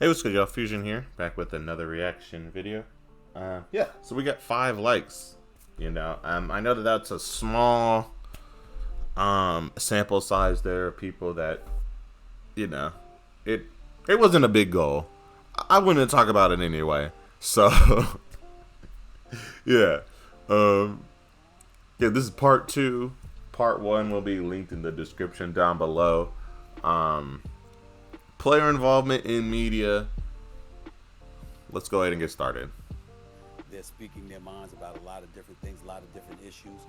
Hey, what's good, y'all? Fuzion here, back with another reaction video. So we got 5 likes. I know that that's a small sample size. There are people that you know it it wasn't a big goal. I wouldn't talk about it anyway. So yeah, um, yeah. This is part two. Part one will be linked in the description down below. Um, Player involvement in media. Let's go ahead and get started. They're speaking their minds about a lot of different things, a lot of different issues.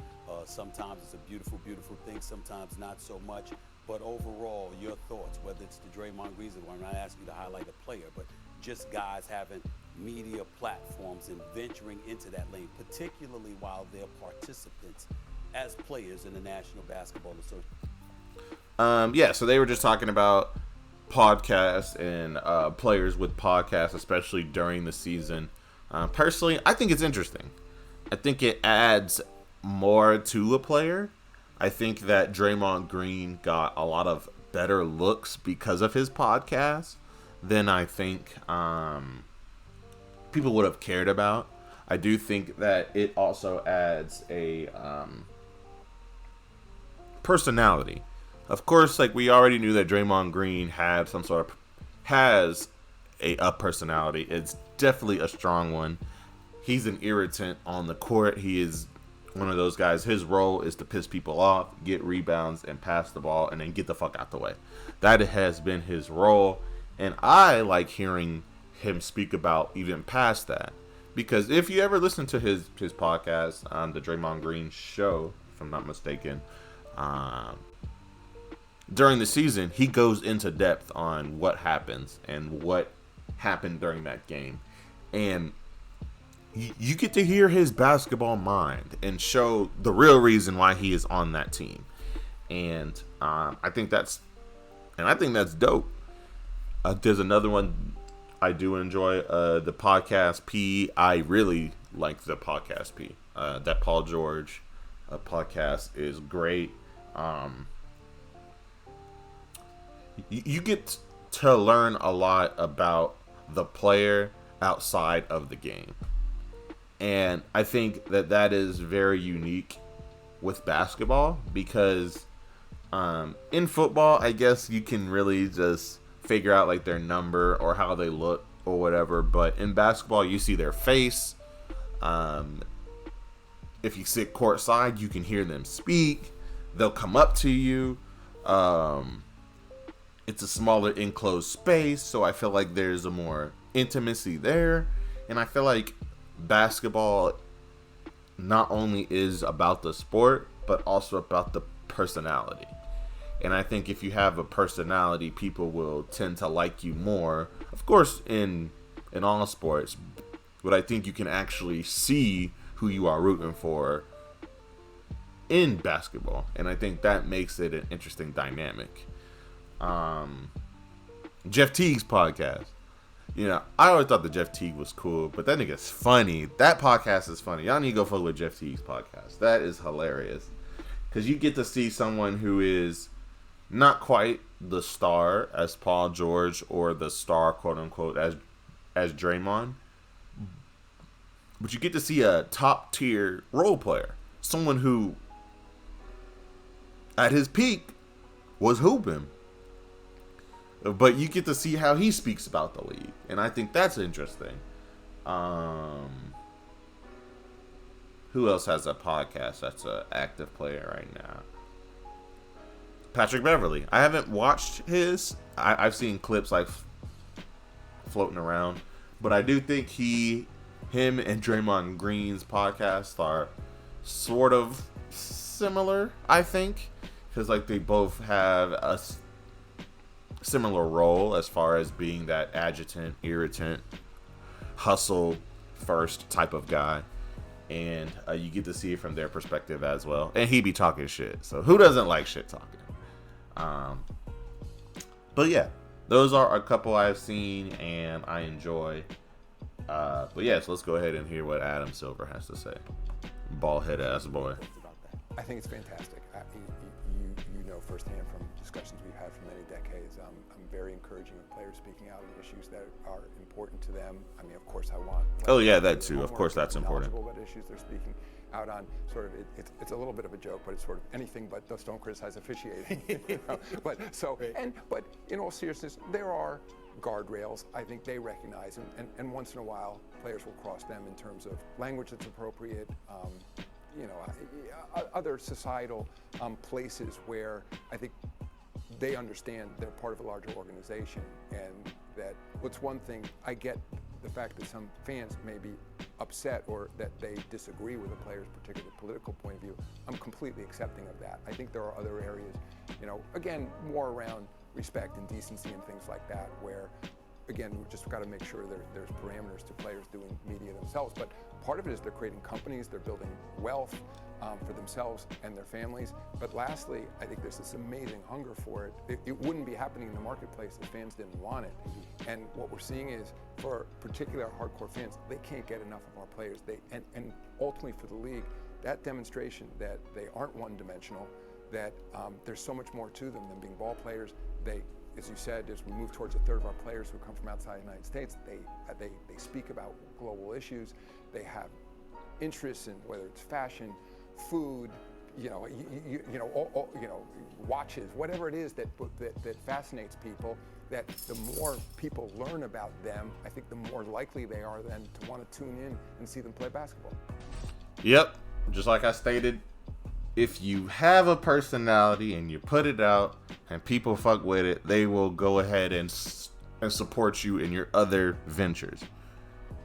Sometimes it's a beautiful, beautiful thing. Sometimes not so much. But overall, your thoughts, whether it's the Draymond Green's one, I'm not asking you to highlight a player, but just guys having media platforms and venturing into that lane, particularly while they're participants as players in the National Basketball Association. So they were just talking about podcasts and players with podcasts, especially during the season. Personally, I think it's interesting. I think it adds more to a player. I think that Draymond Green got a lot of better looks because of his podcast than I think people would have cared about. I do think that it also adds a personality. Of course, like we already knew that Draymond Green had some sort of has a personality. It's definitely a strong one. He's an irritant on the court. He is one of those guys. His role is to piss people off, get rebounds, and pass the ball, and then get the fuck out the way. That has been his role, and I like hearing him speak about even past that. Because if you ever listen to his podcast on the Draymond Green show, if I'm not mistaken, um, during the season, he goes into depth on what happens and what happened during that game. And you get to hear his basketball mind and show the real reason why he is on that team. And I think that's dope. There's another one I do enjoy, the podcast P. I really like the podcast P. That Paul George podcast is great. You get to learn a lot about the player outside of the game. And I think that is very unique with basketball because in football, I guess you can really just figure out like their number or how they look or whatever. But in basketball, you see their face. If you sit courtside, you can hear them speak. They'll come up to you. It's a smaller enclosed space, so I feel like there's a more intimacy there. And I feel like basketball not only is about the sport, but also about the personality. And I think if you have a personality, people will tend to like you more. Of course, in all sports, but I think you can actually see who you are rooting for in basketball. And I think that makes it an interesting dynamic. Jeff Teague's podcast. I always thought that Jeff Teague was cool, but that nigga's funny. That podcast is funny. Y'all need to go follow Jeff Teague's podcast. That is hilarious. Because you get to see someone who is not quite the star as Paul George or the star, quote unquote, as Draymond. But you get to see a top tier role player. Someone who, at his peak, was hooping. But you get to see how he speaks about the league. And I think that's interesting. Who else has a podcast that's an active player right now? Patrick Beverly. I haven't watched his. I've seen clips like floating around. But I do think him and Draymond Green's podcast are sort of similar, I think. Because like they both have a similar role as far as being that adjutant, irritant, hustle first type of guy. And you get to see it from their perspective as well. And he be talking shit. So who doesn't like shit talking? But yeah, those are a couple I've seen and I enjoy. But yeah, so let's go ahead and hear what Adam Silver has to say. Bald head ass boy. I think it's fantastic. firsthand from discussions we've had for many decades. I'm very encouraging of players speaking out on issues that are important to them. I mean, of course, I want. Oh yeah, that too. Of course, that's important. Knowledgeable about issues they're speaking out on. Sort of, it's a little bit of a joke, but it's sort of anything but just don't criticize officiating. You know? But in all seriousness, there are guardrails I think they recognize, and once in a while players will cross them in terms of language that's appropriate. You know, other societal places where I think they understand they're part of a larger organization, and that what's one thing, I get the fact that some fans may be upset or that they disagree with a player's particular political point of view. I'm completely accepting of that. I think there are other areas, you know, again, more around respect and decency and things like that, where again, we've just got to make sure there's parameters to players doing media themselves. But part of it is they're creating companies, they're building wealth for themselves and their families. But lastly, I think there's this amazing hunger for it. It wouldn't be happening in the marketplace if fans didn't want it. And what we're seeing is, for particular hardcore fans, they can't get enough of our players. And ultimately for the league, that demonstration that they aren't one-dimensional, that there's so much more to them than being ball players. They, as you said, as we move towards a third of our players who come from outside the United States, they speak about global issues. They have interests in whether it's fashion, food, you know, watches, whatever it is that fascinates people. That the more people learn about them, I think the more likely they are then to want to tune in and see them play basketball. Yep, just like I stated, if you have a personality and you put it out and people fuck with it, they will go ahead and support you in your other ventures.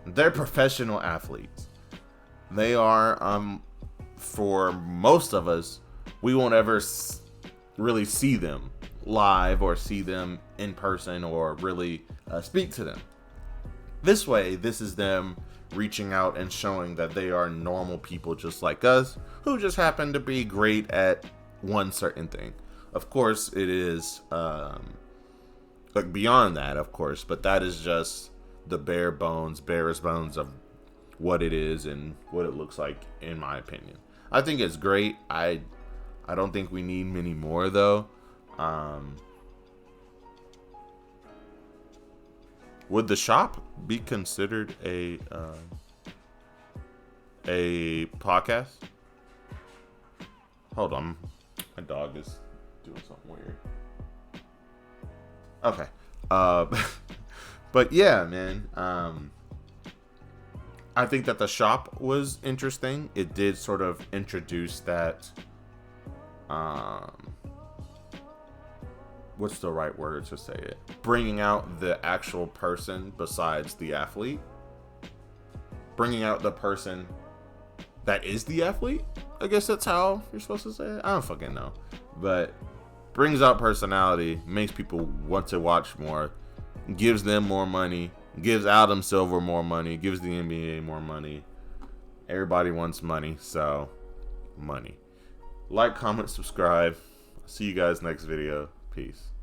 They're professional athletes. They are, for most of us, we won't ever really see them live or see them in person or really speak to them. This way, this is them reaching out and showing that they are normal people just like us, who just happen to be great at one certain thing. Of course, it is like beyond that, of course, but that is just the barest bones of what it is and what it looks like, in my opinion. I think it's great. I don't think we need many more though. Would the shop be considered a podcast? Hold on, my dog is doing something weird. Okay, but yeah, man. I think that the shop was interesting. It did sort of introduce that. What's the right word to say it? Bringing out the actual person besides the athlete. Bringing out the person that is the athlete. I guess that's how you're supposed to say it. I don't fucking know. But brings out personality, makes people want to watch more, gives them more money, gives Adam Silver more money, gives the NBA more money. Everybody wants money, so money. Like, comment, subscribe. See you guys next video. Peace.